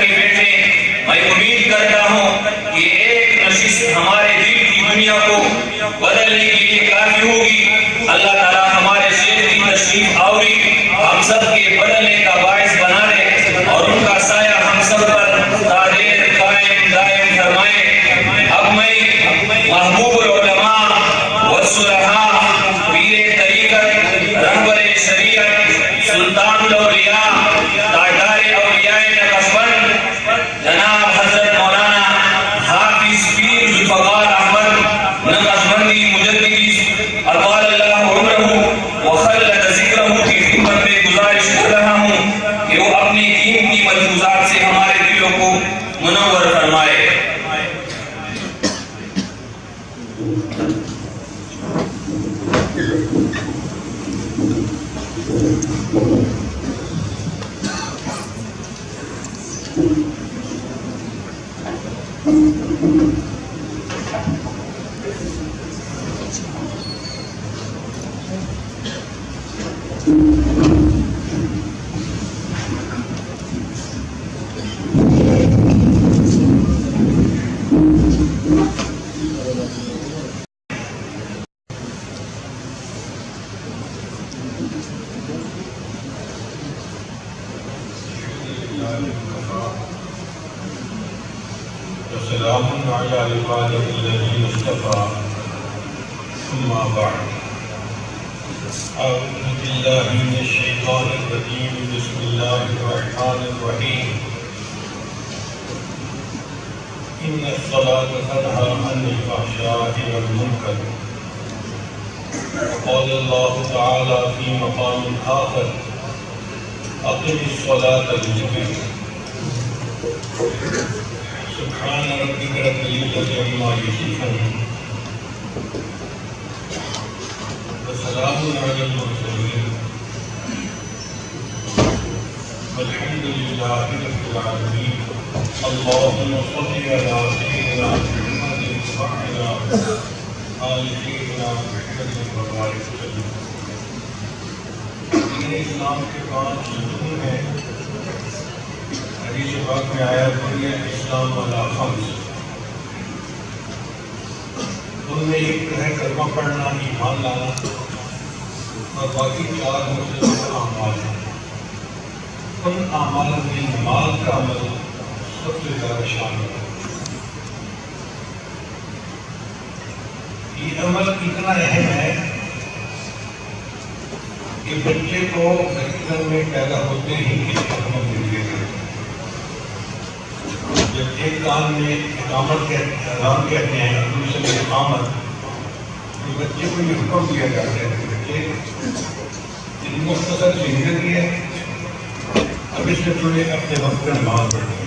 کے بیٹے، میں امید کرتا ہوں کہ ایک نشست ہمارے دل کی دنیا کو بدلنے کے لیے کافی ہوگی۔ اللہ تعالیٰ ہمارے شیخ کی تشریف آوری ہم سب کے بدلنے کا باعث بنا دے اور ان کا سایہ ہم سب پر دائر قائم دائم فرمائے۔ اب میں محبوب العلماء والصلحاء، پیر طریقت، رہبر شریعت، سلطان الاولیاء، تاجدار اولیاء نقشبند، جناب حضرت مولانا حافظ پیر ذوالفقار احمد نقشبندی مجددی اطال اللہ عمرہ وخلد ذکرہ کی خدمت میں گزارش کر رہا ہوں کہ وہ اپنی قیمتی ملفوظات سے ہمارے دلوں کو منور فرمائے۔ وسلام على عباده الذين اصطفى ثم بعد أعوذ بالله من الشيطان الرجيم بسم الله الرحمن الرحيم إن الصلاة تنهى عن الفحشاء والمنكر وقال الله تعالى في مقام آخر أقم الصلاة لذكري سبحان ربك رب العزة عما يصفون وسلام على المرسلين والحمد لله رب العالمين اللهم صل على سيدنا محمد وعلى آل سيدنا محمد وبارك وسلم۔ دین اسلام کے 5 ستون ہیں۔ حدیث پاک میں آیا بنی اسلام علی خمس، ان میں ایک ہے کلمہ پڑھنا، ایمان لانا، اور باقی 4 مسلسل اعمال ہیں۔ ان اعمال میں نماز کا عمل سب سے زیادہ شامل ہے۔ یہ عمل اتنا اہم ہے کہ بچے کو بچپن میں پیدا ہوتے ہی اس کا عمل مل گیا۔ جب ایک کان میں اقامت اذان کہتے ہیں، دوسرے میں اقامت، تو بچے کو یہ حکم دیا جاتا ہے کہ بچے اتنی مختصر زندگی ہے، اب اس سے تھوڑے اپنے وقت پر نماز پڑھیں۔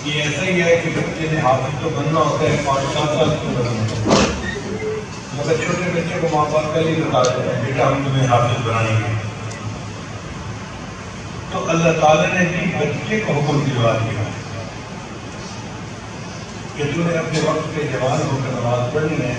یہ ایسا ہی ہے کہ بچے نے حافظ تو بننا ہوتا ہے، 5-7 سال کو بننا ہوتا ہے، مگر چھوٹے بچے کو ماں باپ کل ہی بتا دیتے ہیں بیٹا ہم تمہیں حافظ بنائیں گے۔ تو اللہ تعالیٰ نے بھی بچے کو حکم دلوا دیا کہ تمہیں اپنے وقت پہ جوان ہو کر نماز پڑھنی ہے،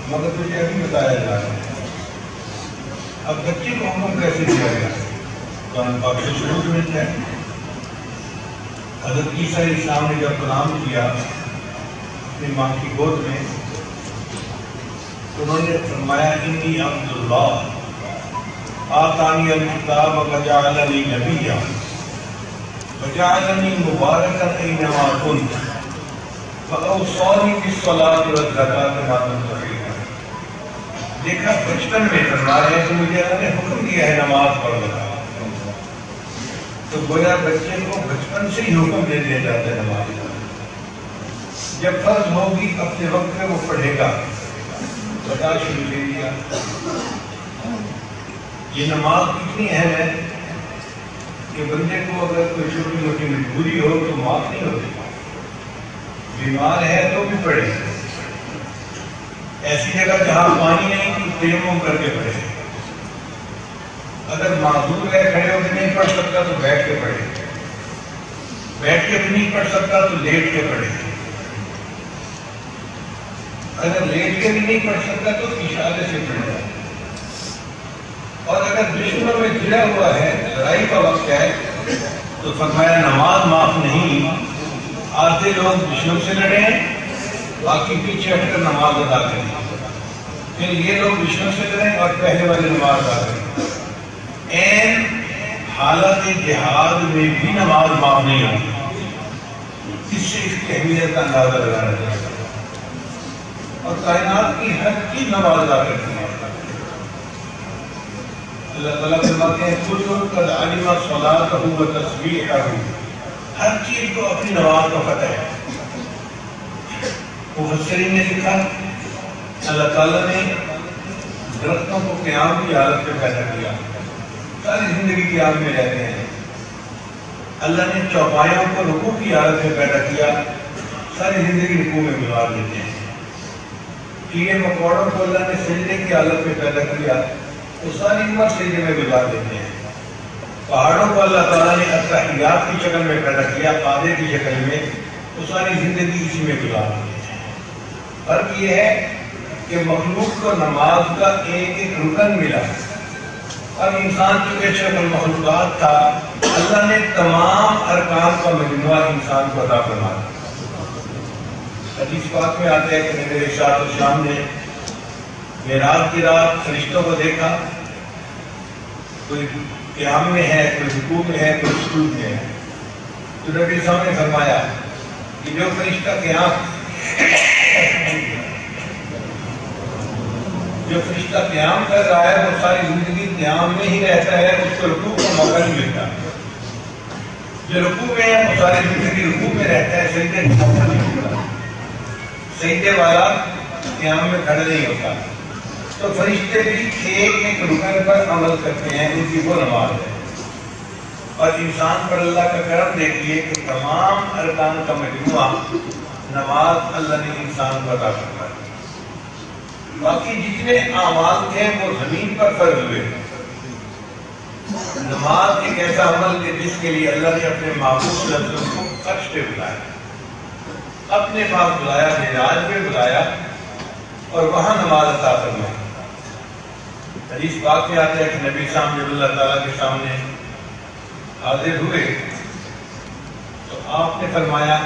مگر تجھے ابھی بتایا جا رہا ہے۔ اب بچے کو حکم کیسے دیا گیا؟ قرآن پاک سے شروع ملتا ہے۔ حضرت عیسیٰ علیہ السلام نے جب کلام کیا اپنی ماں کی گود میں، انہوں نے فرمایا انی عبد اللہ آتانی الکتاب وجعلنی نبیا وجعلنی مبارکا اینما کنت فاوصانی بالصلاۃ والزکاۃ ما دمت حیا۔ دیکھا بچپن میں فرما رہے ہیں کہ مجھے اللہ نے حکم دیا ہے نماز پڑھنا، تو گویا بچے کو بچپن سے ہی حکم دے دیا جاتا ہے نماز کا۔ جب فرض ہوگی اپنے وقت میں وہ پڑھے گا، بتا شروع دے دیا۔ یہ نماز اتنی اہم ہے کہ بندے کو اگر کوئی چھوٹی موٹی مجبوری ہو تو معاف نہیں ہوتی، بیمار ہے تو بھی پڑھے، ایسی جگہ جہاں پانی نہیں تو تیمم کر کے پڑھے، اگر معذور ہے کھڑے ہو کے نہیں پڑھ سکتا تو بیٹھ کے پڑھے، بیٹھ کے بھی نہیں پڑھ سکتا تو لیٹ کے پڑھے، اگر لیٹ کے بھی نہیں پڑھ سکتا تو اشارے سے پڑھ جائے۔ اور اگر دشمنوں میں گھرا ہوا ہے، لڑائی کا وقت ہے، تو فرمایا نماز معاف نہیں، آدھے لوگ دشمن سے لڑیں، باقی پیچھے ہٹ کر نماز ادا کریں، پھر یہ لوگ دشمن سے لڑیں اور پہلے والے نماز ادا کریں۔ این حالت جہاد میں بھی نماز معاف نہیں ہوتی، اس سے اس کی اہمیت کا اندازہ لگانا چاہیے، اور کائنات کی ہر چیز نماز ادا کرتی ہے۔ اللہ تعالیٰ فرماتے ہیں کل قد علم صلاتہ و تسبیحہ، ہر چیز کو اپنی نماز کا پتہ ہے۔ مفسرین نے لکھا اللہ تعالیٰ نے درختوں کو قیام کی حالت میں پیدا کیا، ساری زندگی قیام میں رہتے ہیں۔ اللہ نے چوپایوں کو رکوع کی حالت میں پیدا کیا، ساری زندگی رکوع میں گزار دیتے ہیں۔ کیڑے مکوڑوں کو اللہ نے سجدے کی حالت میں پیدا کیا، وہ ساری عمر سجدے میں گزار دیتے ہیں۔ پہاڑوں کو اللہ تعالیٰ نے التحیات کی شکل میں پیدا کیا، پادے کی شکل میں، وہ ساری زندگی اسی میں گزار دیتے ہیں۔ فرق یہ ہے کہ مخلوق کو نماز کا ایک ایک رکن ملا، اور انسان چونکہ شرف المخلوقات تھا، اللہ نے تمام ارکان کا مجموعہ انسان کو عطا فرمایا۔ حدیث پاک میں آتا ہے کہ نبی علیہ الصلوۃ والسلام نے معراج کی رات فرشتوں کو دیکھا، کوئی قیام میں ہے، کوئی رکوع میں ہے، کوئی سجود میں ہے، تو نبی صاحب نے فرمایا کہ جو فرشتہ قیام کر رہا ہے وہ ساری زندگی قیام میں ہی رہتا ہے، اس کو رکوع کا موقع نہیں ملتا۔ جو رکوع میں ہے وہ ساری زندگی رکوع میں رہتا ہے، سجدے کا موقع نہیں ملتا، سجدے والا قیام میں کھڑا نہیں ہوتا۔ تو فرشتے بھی ایک ایک رکن پر عمل کرتے ہیں، ان کی وہ نماز ہے۔ اور انسان پر اللہ کا کرم دیکھیے کہ تمام ارکان کا مجموعہ نماز اللہ نے انسان کو عطا کرا۔ باقی جتنے اعمال تھے وہ زمین پر فرض ہوئے۔ نماز ایک ایسا عمل ہے جس کے لیے اللہ نے اپنے محبوب صلی اللہ علیہ وسلم کو عرش پہ بلایا، اپنے پاس بلایا، معراج پہ بلایا، اور وہاں نماز عطا فرمائی۔ حدیث پاک میں آتا ہے کہ نبی صاحب جب اللہ تعالیٰ کے سامنے حاضر ہوئے تو آپ نے فرمایا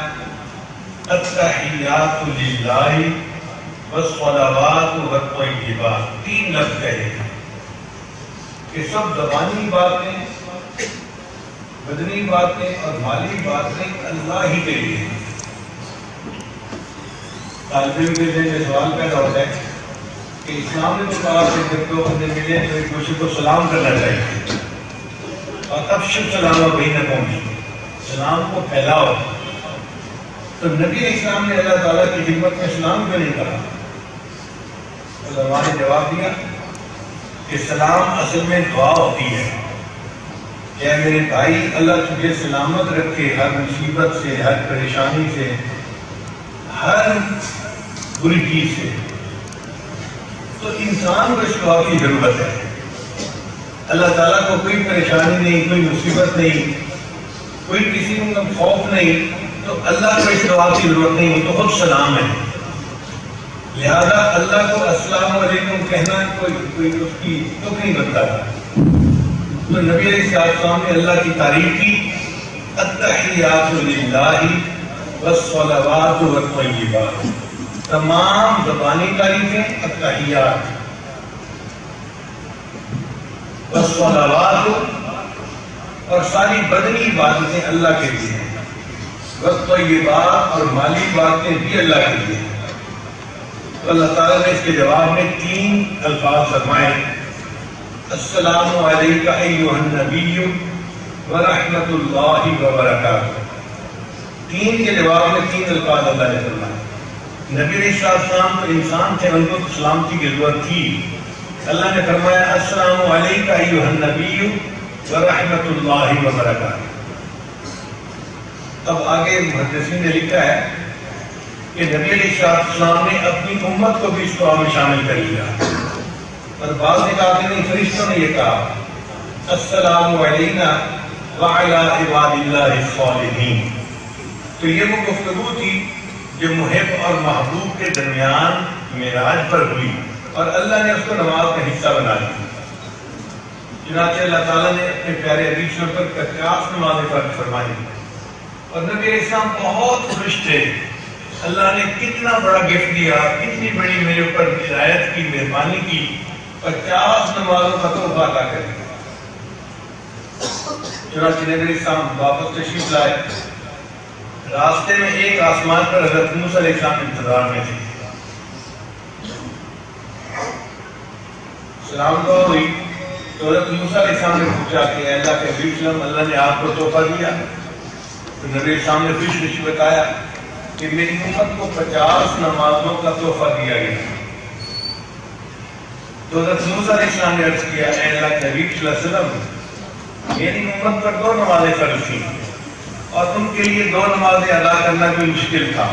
التحیات للہ والصلوات والطیبات، تین لفظ کہے کہ سب زبانی باتیں، بدنی باتیں اور مالی باتیں اللہ ہی کے لیے۔ طالب علم کے ذہن میں سوال پیدا ہوتا ہے کہ اسلام نے تو کہا کہ جب دو بندے ملے تو ایک دوسرے کو سلام کرنا چاہیے، اور افشوا السلام بینکم، سلام کو پھیلاؤ۔ تو نبی اسلام نے اللہ تعالیٰ کی خدمت میں سلام کیوں نہیں کہا؟ علماء نے جواب دیا کہ سلام اصل میں دعا ہوتی ہے کہ اے میرے بھائی اللہ تجھے سلامت رکھے ہر مصیبت سے، ہر پریشانی سے، ہر بری چیز سے۔ تو انسان کو اس دعا کی ضرورت ہے۔ اللہ تعالیٰ کو کوئی پریشانی نہیں، کوئی مصیبت نہیں، کوئی کسی کو خوف نہیں، تو اللہ کو اس دعا کی ضرورت نہیں، وہ تو خود سلام ہے۔ لہذا اللہ کو السلام علیکم کہنا کوئی اس کی دکھ نہیں بنتا تھا۔ تو نبی علیہ السلام نے اللہ کی تعریف کی، التحیات للہ والصلوات والطیبات، تمام زبانی تعریفیں التحیات، والصلوات اور ساری بدنی باتیں اللہ کے لیے، والطیبات اور مالی باتیں بھی اللہ کے لیے۔ تو اللہ تعالیٰ نے اس کے جواب میں تین الفاظ فرمائے، السلام علیکہ ایھا النبی ورحمۃ اللہ وبرکاتہ۔ تین کے جواب میں تین الفاظ اللہ نے فرمائے۔ نبی علیہ السلام تو انسان تھے، ان کو سلامتی کی ضرورت تھی۔ اللہ نے فرمایا السلام علیکہ ایھا النبی ورحمۃ اللہ وبرکاتہ۔ اب آگے محدثین نے لکھا ہے کہ نبی علیہ السلام نے اپنی امت کو بھی اس دعا میں شامل کر لیا، اور بعض نے کہا کہ نہیں، فرشتوں نے یہ کہا السلام علینا وعلی عباد اللہ الصالحین۔ تو یہ وہ گفتگو تھی جو محب اور محبوب کے درمیان معراج پر ہوئی، اور اللہ نے اس کو نماز کا حصہ بنا دیا۔ چنانچہ اللہ تعالیٰ نے اپنے پیارے حدیث پر 50 نمازیں فرض فرمائی اور نبی علیہ السلام بہت خوش تھے. اللہ نے کتنا بڑا گفٹ دیا, کتنی بڑی میرے اوپر عنایت کی, مہربانی کی, 50 نمازوں کا تحفہ عطا کر دیا. چنانچہ نبی علیہ السلام واپس تشریف لائے. راستے میں ایک آسمان پر حضرت موسیٰ علیہ السلام انتظار میں تھے. سلام دعا ہوئی تو حضرت موسیٰ علیہ السلام نے پوچھا کہ اے اللہ کے حبیب صلی اللہ نے آپ کو تحفہ دیا؟ تو نبی علیہ السلام نے خوش خوش بتایا کہ میری امت کو 50 نمازوں کا تحفہ دیا گیا. تو حضرت موسیٰ علیہ السلام نے عرض کیا اے اللہ کے حبیب صلی اللہ علیہ وسلم, میری امت پر 2 نمازیں فرض تھیں اور ان کے لیے 2 نمازیں ادا کرنا کوئی مشکل تھا.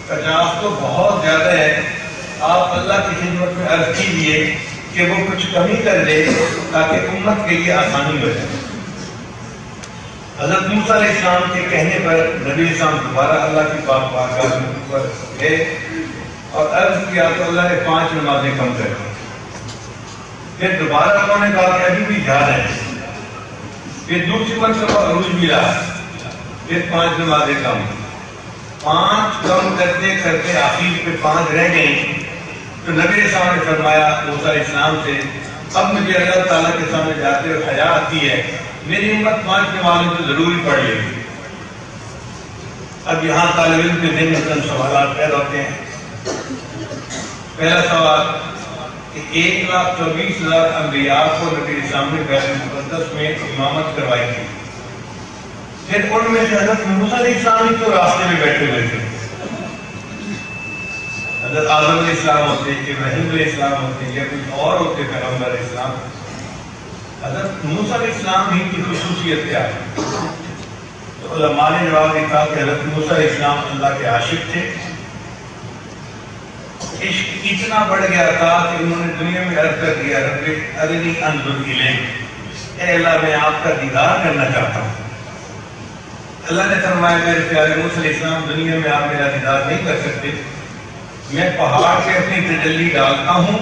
50 تو بہت زیادہ ہے. آپ اللہ کی خدمت میں عرض کیجیے کہ وہ کچھ کمی کر دے تاکہ امت کے لیے آسانی ہو جائے. حضرت موسیٰ علیہ السلام کے کہنے پر نبی علیہ السلام دوبارہ اللہ کی پاک بارگاہ پر گئے اور عرض کیا تو اللہ نے 5 نمازیں کم کر دی. پھر دوبارہ انہوں نے کہا کہ ابھی بھی زیادہ ہے. پھر دوسری مرتبہ عروج ملا, پھر 5 نمازیں کم. 5 کم کرتے کرتے آخر پہ 5 رہ گئیں. تو نبی علیہ السلام نے فرمایا موسیٰ علیہ السلام سے, اب مجھے اللہ تعالیٰ کے سامنے جاتے ہوئے حیا آتی ہے, میری امت 5 نمازیں تو ضروری پڑھ لے گی. اب یہاں طالب علم کے ذہن میں چند سوالات پیدا ہوتے ہیں. پہلا سوال کہ 1,24,000 انبیاء کو نبی علیہ السلام نے بیت المقدس میں امامت کروائی تھی. پھر ان میں سے حضرت موسیٰ علیہ السلام ہی تو راستے میں بیٹھے ہوئے تھے. حضرت آدم علیہ السلام ہوتے, ابراہیم علیہ السلام ہوتے یا کوئی اور ہوتے پیغمبر علیہ السلام, حضرت موسیٰ علیہ السلام ہی کی خصوصیت کیا ہے؟ تو علماء نے جواب دیا کہ حضرت موسیٰ علیہ السلام اللہ کے عاشق تھے. عشق اتنا بڑھ گیا تھا کہ انہوں نے دنیا میں عرض کر دیا رب ارنی انظر الیک, اے اللہ میں آپ کا دیدار کرنا چاہتا ہوں. اللہ نے فرمایا میرے پیارے موسیٰ علیہ السلام دنیا میں آپ میرا دیدار نہیں کر سکتے, میں پہاڑ پہ اپنی تجلی ڈالتا ہوں,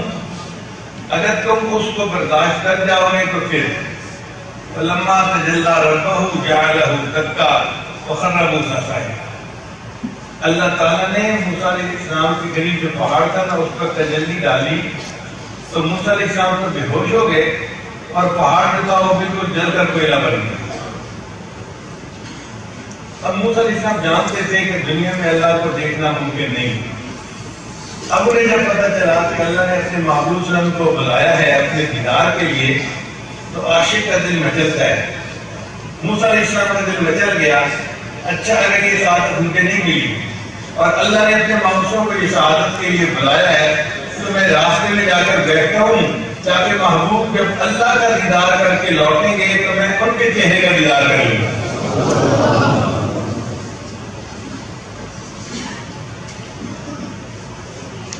اگر تم اس کو برداشت کر جاؤ گے تو پھر فلما تجلی ربہ جعلہ دکا وخر موسیٰ صعقا. اللہ تعالیٰ نے موسیٰ علیہ السلام کے قریب جو پہاڑ تھا نا اس پر تجلی ڈالی تو موسیٰ علیہ السلام تو بے ہوش ہو گئے اور پہاڑ جو تھا وہ بالکل جل کر کوئلہ بن گیا. اب موسیٰ علیہ السلام جانتے تھے کہ دنیا میں اللہ کو دیکھنا ممکن نہیں. اب انہیں جب پتہ چلا کہ اللہ نے اپنے محبوب صلی اللہ علیہ وسلم کو بلایا ہے اپنے دیدار کے لیے تو عاشق کا دل مچلتا ہے. موسیٰ علیہ السلام کا دل مچل گیا. اچھا اگر یہ سعادت ان کے نہیں ملی اور اللہ نے اپنے محبوبوں کو یہ سعادت کے لیے بلایا ہے تو میں راستے میں جا کر بیٹھتا ہوں تاکہ محبوب جب اللہ کا دیدار کر کے لوٹیں گے تو میں ان کے چہرے کا دیدار کر لوں گا.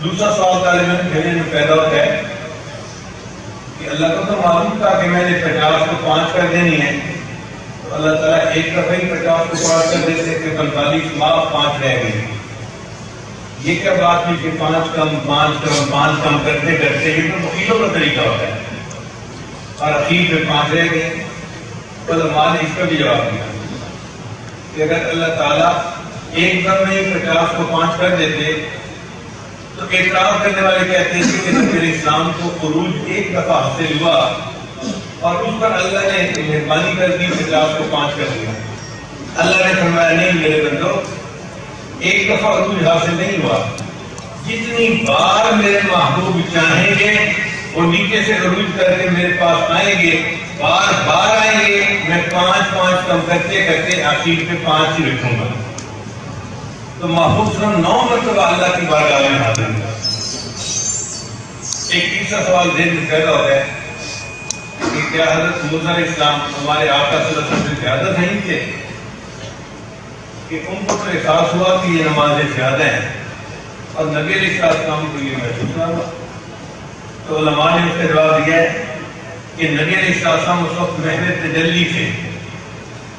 دوسرا سوال طالب علم کے ذہن میں پیدا ہوتا ہے کہ اللہ کو تو معلوم تھا کہ میں نے 50 کو 5 کر دینی ہے, تو اللہ تعالیٰ ایک دفعہ ہی 50 کو 5 کر دیتے کہ 45 معاف 5 رہ گئی. یہ کیا بات ہے کہ 5 کم 5 کم 5 کم کرتے کرتے یہ تو مخیلوں کا طریقہ ہوتا ہے اور اخیر پہ 5 رہ گئے. تو علماء نے اس کا بھی جواب دیا کہ اگر اللہ تعالیٰ ایک دم میں 50 کو 5 کر دیتے تو اعتراف کرنے والے کہتے ہیں کہ نبی علیہ السلام کو عروج ایک دفعہ حاصل ہوا اور اس پر اللہ نے مہربانی کر دی 50 کو 5 کر دیا. اللہ نے فرمایا نہیں میرے بندو, ایک دفعہ عروج حاصل نہیں ہوا, جتنی بار میرے محبوب چاہیں گے وہ نیچے سے عروج کر کے میرے پاس آئیں گے, بار بار آئیں گے, میں 5 کم کرتے کرتے آخر پہ 5 ہی رکھوں گا. تو محبوب صلی اللہ 9 مرتبہ اللہ کی بارگاہ میں حاضر ہوا. ایک تیسرا سوال ذہن میں پیدا ہوتا ہے کہ کیا حضرت موسیٰ علیہ السلام ہمارے آقا صلی اللہ علیہ وسلم سے زیادہ نہیں تھے کہ ان کو تو احساس ہوا کہ یہ نمازیں زیادہ ہیں اور نبی علیہ السلام کو یہ محسوس نہ ہوا؟ تو علماء نے اس کا جواب دیا ہے کہ نبی علیہ السلام اس وقت محض تجلی تھے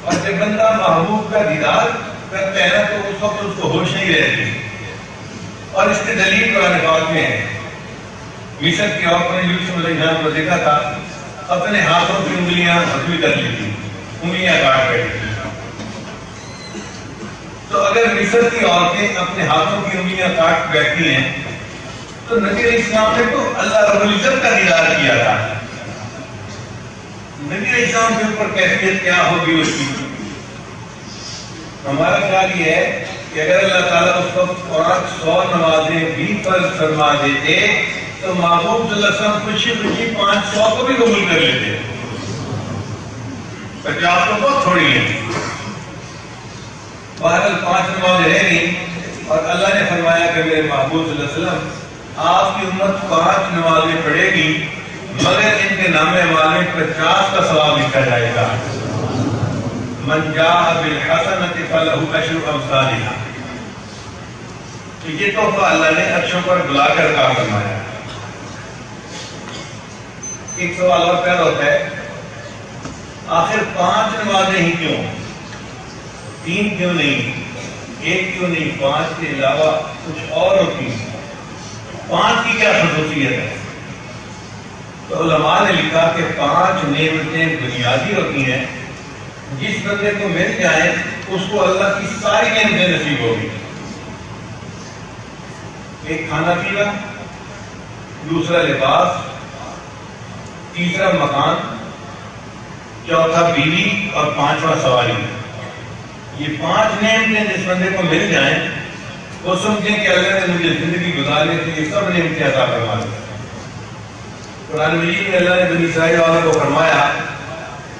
اور جب بندہ محبوب کا دیدار کرتے ہیں تو اس وقت اس کو ہوش نہیں رہتی. اور اس کی دلیل قرآن پاک میں ہے. مصر کے عورتوں نے یوسف علیہ السلام کو دیکھا تھا اپنے ہاتھوں کی انگلیاں ہتھی کر لی تھی، انگلیاں کاٹ بیٹھی تھی۔ تو اگر مصر کی عورتیں اپنے ہاتھوں کی انگلیاں کاٹ بیٹھی ہیں تو نبی علیہ السلام نے تو اللہ رب العزت کا دیدار کیا تھا، نبی علیہ السلام کے اوپر کیفیت کیا ہوگی اس کی؟ ہمارا خیال یہ ہے کہ اگر اللہ تعالیٰ اس وقت 100 نمازیں بھی فرض فرما دیتے تو محبوب صلی اللہ علیہ وسلم خوشی خوشی 500 کو بھی قبول کر لیتے، 50 تو بہت تھوڑی ہے۔ بہرحال 5 نمازیں رہ گئی اور اللہ نے فرمایا کہ میرے محبوب صلی اللہ علیہ وسلم آپ کی امت 5 نمازیں پڑھے گی مگر ان کے نام اعمال میں 50 کا ثواب لکھا جائے گا۔ من جاء بالحسنۃ فلہ عشر امثالھا۔ تو یہ تحفہ اللہ نے عرشوں پر بلا کر کہا فرمایا۔ ایک سوال اور پیدا ہوتا ہے، آخر 5 نمازیں ہی کیوں؟ 3 کیوں نہیں؟ 1 کیوں نہیں؟ 5 کے علاوہ کچھ اور ہوتی؟ 5 کی کیا خصوصیت ہے؟ تو علماء نے لکھا کہ 5 نعمتیں بنیادی ہوتی ہیں، جس بندے کو مل جائیں اس کو اللہ کی ساری نعمتیں نصیب ہوگی۔ ایک کھانا پینا، دوسرا لباس، تیسرا مکان، چوتھا بیوی اور 5واں سواری۔ یہ 5 نعمتیں جس بندے کو مل جائیں وہ سمجھیں کہ اللہ نے مجھے زندگی گزارنے کے لیے سب نعمتیں عطا فرما دی۔ قرآن مجید میں اللہ نے بنی اسرائیل والوں کو فرمایا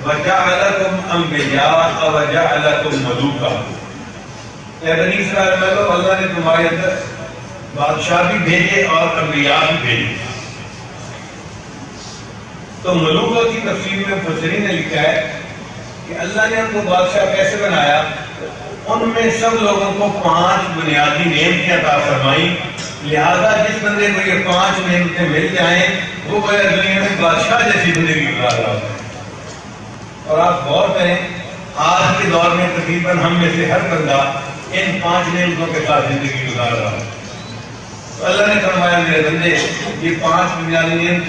وَجَعَلَكُمْ أَنْبِيَاءَ وَجَعَلَكُمْ مُلُوكًا۔ اے بنی اسرائیل والو، اللہ نے تمہارے اندر بادشاہ بھی بھیجے اور انبیاء بھی بھیجے۔ تو ملوکوں کی تفسیر میں مفسرین نے لکھا ہے کہ اللہ نے ان کو بادشاہ کیسے بنایا؟ ان میں سب لوگوں کو 5 بنیادی نعمتیں عطا فرمائی، لہذا جس بندے کو یہ 5 نعمتیں مل جائیں وہ گویا دنیا میں بادشاہ جیسی زندگی گزار رہا ہوتا ہے۔ اور آپ غور کریں، آج کے دور میں تقریباً ہم میں سے ہر بندہ ان 5 نعمتوں کے ساتھ زندگی گزار رہا ہے۔ تو اللہ نے فرمایا میرے بندے، یہ 5 بنیادی نعمتیں